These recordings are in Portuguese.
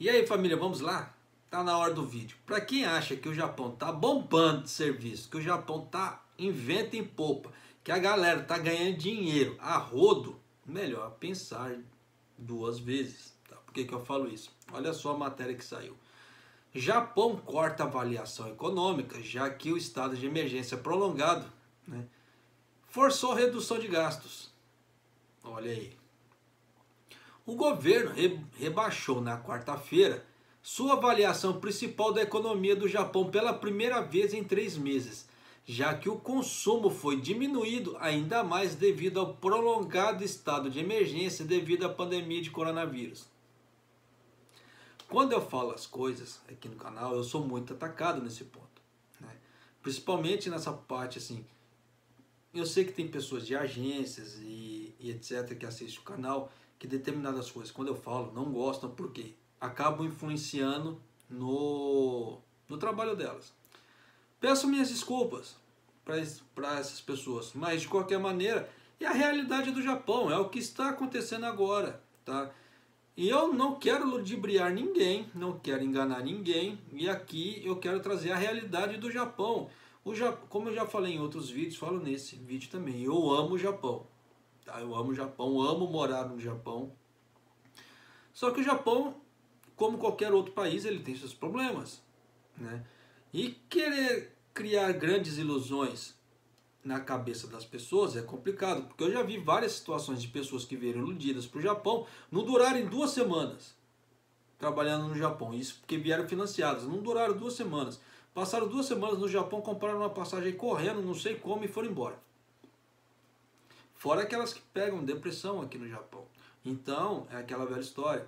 E aí, família, vamos lá? Tá na hora do vídeo. Para quem acha que o Japão tá bombando de serviço, que o Japão tá inventa em popa, que a galera tá ganhando dinheiro a rodo, melhor pensar duas vezes. Tá? Por que eu falo isso? Olha só a matéria que saiu. Japão corta avaliação econômica, já que o estado de emergência prolongado, né, forçou redução de gastos. Olha aí. O governo rebaixou na quarta-feira sua avaliação principal da economia do Japão pela primeira vez em 3 meses, já que o consumo foi diminuído ainda mais devido ao prolongado estado de emergência devido à pandemia de coronavírus. Quando eu falo as coisas aqui no canal, eu sou muito atacado nesse ponto, né? Principalmente nessa parte assim. Eu sei que tem pessoas de agências e etc. que assistem o canal, que determinadas coisas, quando eu falo, não gostam, porque acabam influenciando no trabalho delas. Peço minhas desculpas para essas pessoas, mas de qualquer maneira, é a realidade do Japão, é o que está acontecendo agora, tá? E eu não quero ludibriar ninguém, não quero enganar ninguém, e aqui eu quero trazer a realidade do Japão. Como eu já falei em outros vídeos, falo nesse vídeo também, eu amo o Japão. Tá? Eu amo o Japão, amo morar no Japão. Só que o Japão, como qualquer outro país, ele tem seus problemas, né? E querer criar grandes ilusões na cabeça das pessoas é complicado, porque eu já vi várias situações de pessoas que vieram iludidas para o Japão, não duraram 2 semanas trabalhando no Japão, isso porque vieram financiadas, não duraram 2 semanas, passaram 2 semanas no Japão, compraram uma passagem correndo, não sei como, e foram embora. Fora aquelas que pegam depressão aqui no Japão. Então, é aquela velha história.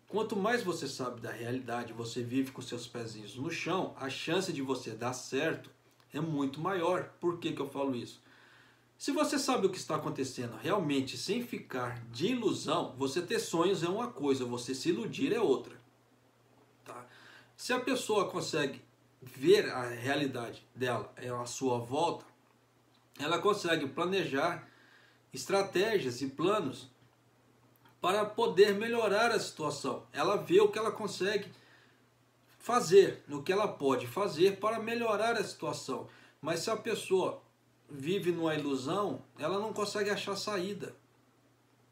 Quanto mais você sabe da realidade, você vive com seus pezinhos no chão, a chance de você dar certo é muito maior. Por que eu falo isso? Se você sabe o que está acontecendo realmente, sem ficar de ilusão, você ter sonhos é uma coisa, você se iludir é outra. Tá? Se a pessoa consegue ver a realidade dela à sua volta, ela consegue planejar estratégias e planos para poder melhorar a situação. Ela vê o que ela consegue fazer, o que ela pode fazer para melhorar a situação. Mas se a pessoa vive numa ilusão, ela não consegue achar saída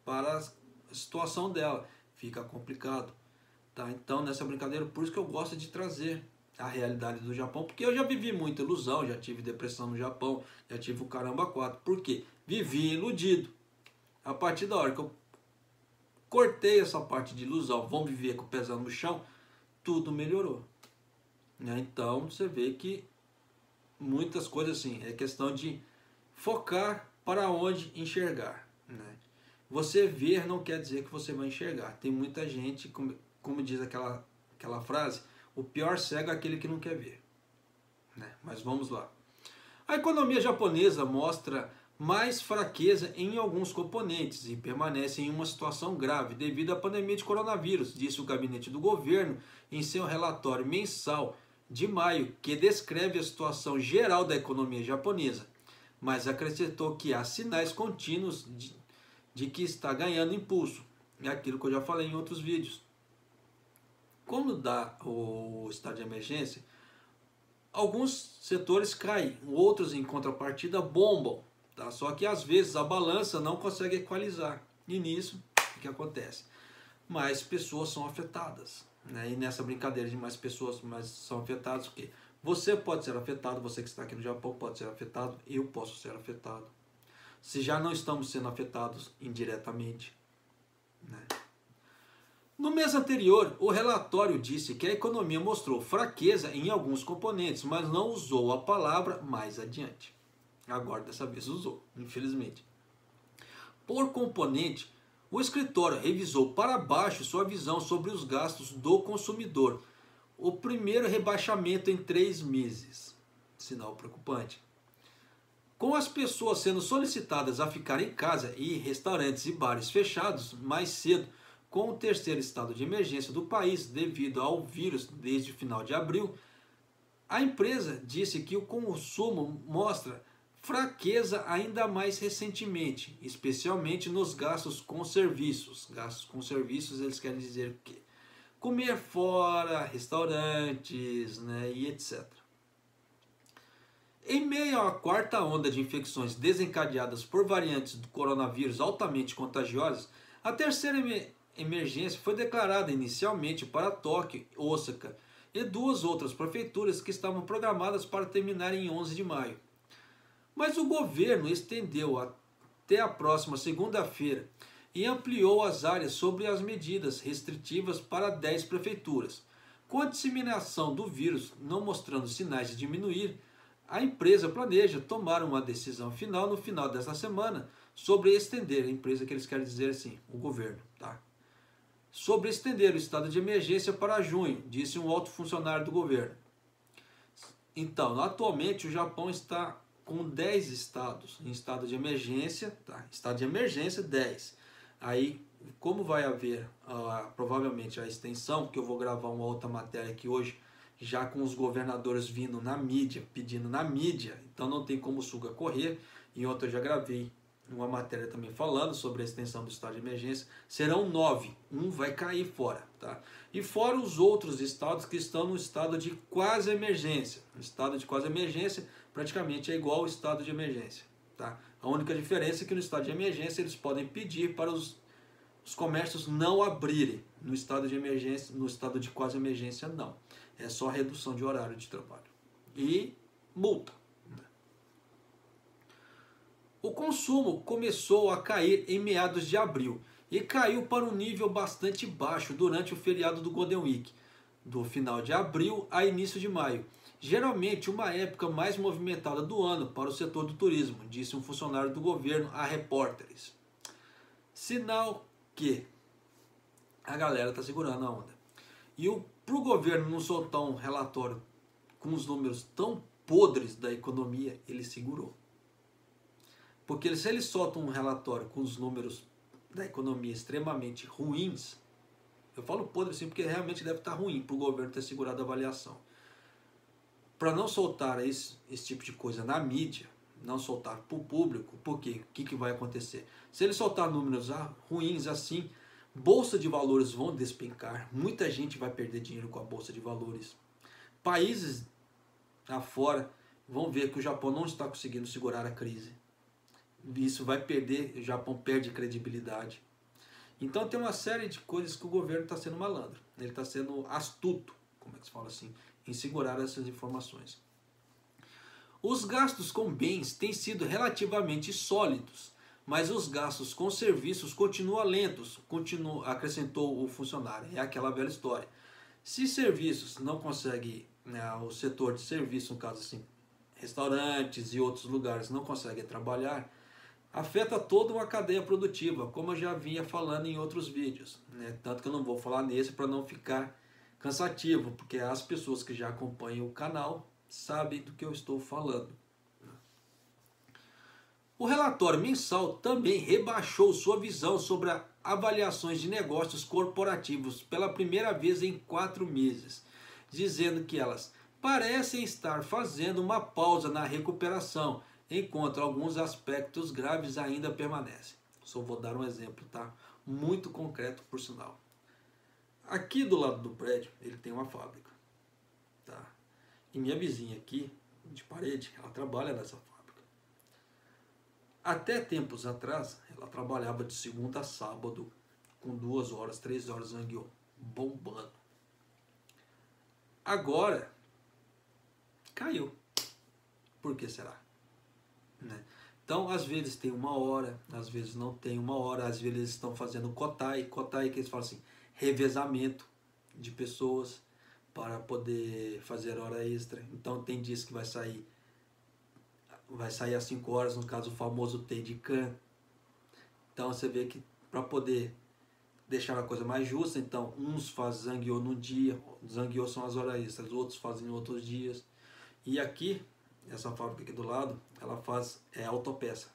para a situação dela. Fica complicado. Tá? Então, nessa brincadeira, por isso que eu gosto de trazer a realidade do Japão, porque eu já vivi muita ilusão, já tive depressão no Japão, já tive o caramba 4. Por quê? Vivi iludido. A partir da hora que eu cortei essa parte de ilusão, vamos viver com o pezão no chão, tudo melhorou. Então, você vê que muitas coisas assim, é questão de focar para onde enxergar. Né? Você ver não quer dizer que você vai enxergar. Tem muita gente, como diz aquela frase, o pior cego é aquele que não quer ver. Né? Mas vamos lá. A economia japonesa mostra mais fraqueza em alguns componentes e permanece em uma situação grave devido à pandemia de coronavírus, disse o gabinete do governo em seu relatório mensal de maio, que descreve a situação geral da economia japonesa, mas acrescentou que há sinais contínuos de que está ganhando impulso. É aquilo que eu já falei em outros vídeos. Quando dá o estado de emergência, alguns setores caem, outros em contrapartida bombam. Tá? Só que às vezes a balança não consegue equalizar. E nisso, o que acontece? Mais pessoas são afetadas. Né? E nessa brincadeira de mais pessoas são afetadas, o quê? Você pode ser afetado, você que está aqui no Japão pode ser afetado, eu posso ser afetado. Se já não estamos sendo afetados indiretamente. Né? No mês anterior, o relatório disse que a economia mostrou fraqueza em alguns componentes, mas não usou a palavra mais adiante. Agora, dessa vez, usou, infelizmente. Por componente, o escritório revisou para baixo sua visão sobre os gastos do consumidor. O primeiro rebaixamento em 3 meses. Sinal preocupante. Com as pessoas sendo solicitadas a ficar em casa e restaurantes e bares fechados mais cedo, com o terceiro estado de emergência do país devido ao vírus desde o final de abril, a empresa disse que o consumo mostra fraqueza ainda mais recentemente, especialmente nos gastos com serviços. Gastos com serviços, eles querem dizer o quê? comer fora, restaurantes, né, e etc. Em meio à quarta onda de infecções desencadeadas por variantes do coronavírus altamente contagiosas, a terceira emergência foi declarada inicialmente para Tóquio, Osaka e duas outras prefeituras que estavam programadas para terminar em 11 de maio. Mas o governo estendeu até a próxima segunda-feira e ampliou as áreas sobre as medidas restritivas para 10 prefeituras. Com a disseminação do vírus não mostrando sinais de diminuir, a empresa planeja tomar uma decisão final no final desta semana sobre estender, a empresa que eles querem dizer assim, o governo, tá? Sobre estender o estado de emergência para junho, disse um alto funcionário do governo. Então, atualmente o Japão está com 10 estados em estado de emergência, tá? Estado de emergência 10. Aí, como vai haver provavelmente a extensão, que eu vou gravar uma outra matéria aqui hoje, já com os governadores vindo na mídia, pedindo na mídia, então não tem como o Suga correr. Em outra eu já gravei uma matéria também falando sobre a extensão do estado de emergência. Serão 9, um vai cair fora, tá? E fora os outros estados que estão no estado de quase emergência. O estado de quase emergência praticamente é igual ao estado de emergência, tá? A única diferença é que no estado de emergência eles podem pedir para os comércios não abrirem. No estado de emergência, no estado de quase emergência, não. É só redução de horário de trabalho. E multa. O consumo começou a cair em meados de abril e caiu para um nível bastante baixo durante o feriado do Golden Week, do final de abril a início de maio. Geralmente uma época mais movimentada do ano para o setor do turismo, disse um funcionário do governo a repórteres. Sinal que a galera está segurando a onda. E para o governo não soltar um relatório com os números tão podres da economia, ele segurou. Porque se ele solta um relatório com os números da economia extremamente ruins, eu falo podre assim porque realmente deve estar ruim para o governo ter segurado a avaliação. Para não soltar esse tipo de coisa na mídia, não soltar para o público, por quê? O que vai acontecer? Se ele soltar números ruins assim, bolsa de valores vão despencar, muita gente vai perder dinheiro com a bolsa de valores. Países afora vão ver que o Japão não está conseguindo segurar a crise. Isso vai perder, o Japão perde credibilidade. Então tem uma série de coisas que o governo está sendo malandro, ele está sendo astuto, como é que se fala assim, em segurar essas informações. Os gastos com bens têm sido relativamente sólidos, mas os gastos com serviços continuam lentos, acrescentou o funcionário. É aquela velha história. Se serviços não conseguem, né, o setor de serviço, no caso assim, restaurantes e outros lugares não conseguem trabalhar, afeta toda uma cadeia produtiva, como eu já vinha falando em outros vídeos, né? Tanto que eu não vou falar nesse para não ficar cansativo, porque as pessoas que já acompanham o canal sabem do que eu estou falando. O relatório mensal também rebaixou sua visão sobre avaliações de negócios corporativos pela primeira vez em 4 meses, dizendo que elas parecem estar fazendo uma pausa na recuperação, enquanto alguns aspectos graves ainda permanecem. Só vou dar um exemplo, tá? Muito concreto, por sinal. Aqui do lado do prédio, ele tem uma fábrica, tá? E minha vizinha aqui, de parede, ela trabalha nessa fábrica. Até tempos atrás, ela trabalhava de segunda a sábado, com 2 horas, 3 horas zangueô, bombando. Agora, caiu. Por que será? Né? Então, às vezes tem 1 hora, às vezes não tem 1 hora, às vezes eles estão fazendo kotai que eles falam assim, revezamento de pessoas para poder fazer hora extra. Então tem dias que vai sair às 5 horas, no caso o famoso Teidikan. Então você vê que para poder deixar a coisa mais justa, então uns fazem zangueô num dia, zangueô são as horas extras, outros fazem em outros dias. E aqui, essa fábrica aqui do lado, ela faz autopeça,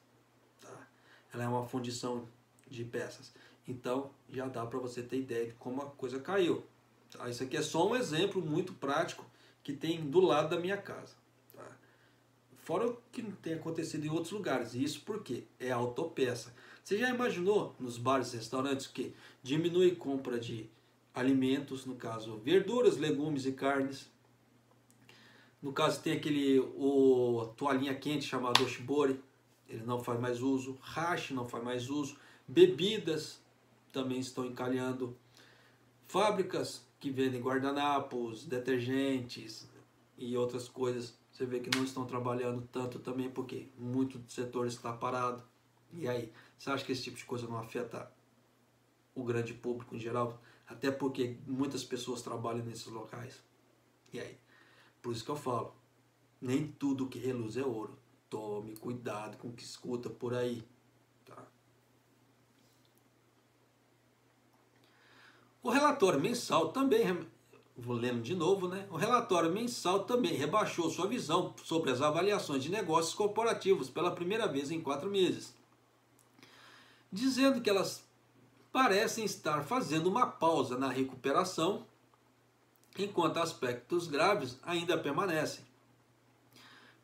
tá? Ela é uma fundição de peças. Então já dá para você ter ideia de como a coisa caiu. Tá? Isso aqui é só um exemplo muito prático que tem do lado da minha casa. Tá? Fora o que tem acontecido em outros lugares. Isso porque é autopeça. Você já imaginou nos bares e restaurantes que diminui compra de alimentos, no caso verduras, legumes e carnes. No caso tem o toalhinha quente chamado Oshibori, ele não faz mais uso. Hashi não faz mais uso. Bebidas também estão encalhando. Fábricas que vendem guardanapos, detergentes e outras coisas, você vê que não estão trabalhando tanto também porque muito do setor está parado. E aí, você acha que esse tipo de coisa não afeta o grande público em geral? Até porque muitas pessoas trabalham nesses locais. E aí? Por isso que eu falo, nem tudo que reluz é ouro. Tome cuidado com o que escuta por aí. Tá? O relatório mensal também, vou lendo de novo, né? O relatório mensal também rebaixou sua visão sobre as avaliações de negócios corporativos pela primeira vez em 4 meses, dizendo que elas parecem estar fazendo uma pausa na recuperação, enquanto aspectos graves ainda permanecem.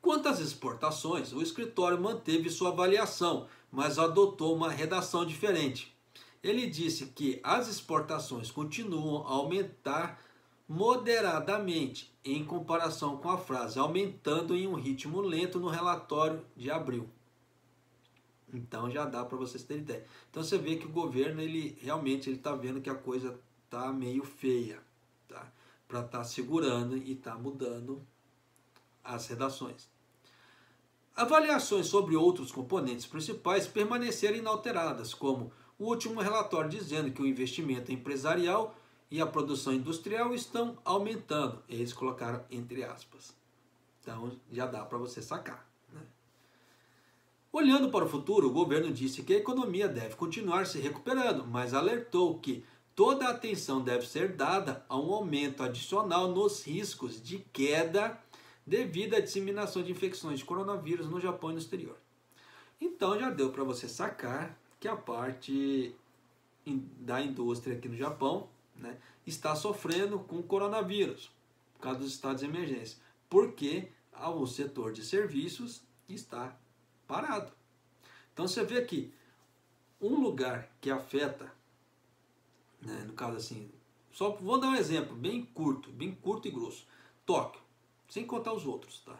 Quanto às exportações, o escritório manteve sua avaliação, mas adotou uma redação diferente. Ele disse que as exportações continuam a aumentar moderadamente, em comparação com a frase aumentando em um ritmo lento no relatório de abril. Então já dá para vocês terem ideia. Então você vê que o governo realmente está vendo que a coisa está meio feia, tá? Para estar segurando e estar mudando as redações. Avaliações sobre outros componentes principais permaneceram inalteradas, como o último relatório dizendo que o investimento empresarial e a produção industrial estão aumentando. Eles colocaram entre aspas. Então já dá para você sacar. Né? Olhando para o futuro, o governo disse que a economia deve continuar se recuperando, mas alertou que toda a atenção deve ser dada a um aumento adicional nos riscos de queda devido à disseminação de infecções de coronavírus no Japão e no exterior. Então já deu para você sacar que a parte da indústria aqui no Japão, né, está sofrendo com o coronavírus, por causa dos estados de emergência, porque o setor de serviços está parado. Então você vê aqui, um lugar que afeta, né, no caso assim, só vou dar um exemplo bem curto e grosso, Tóquio. Sem contar os outros, tá?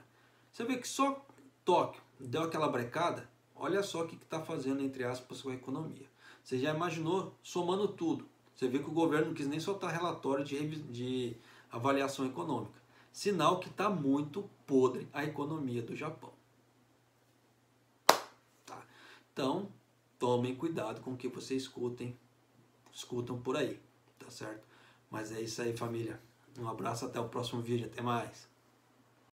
Você vê que só Tóquio deu aquela brecada, olha só o que está fazendo, entre aspas, com a economia. Você já imaginou somando tudo? Você vê que o governo não quis nem soltar relatório de avaliação econômica. Sinal que está muito podre a economia do Japão. Tá? Então, tomem cuidado com o que vocês escutam por aí, tá certo? Mas é isso aí, família. Um abraço, até o próximo vídeo, até mais.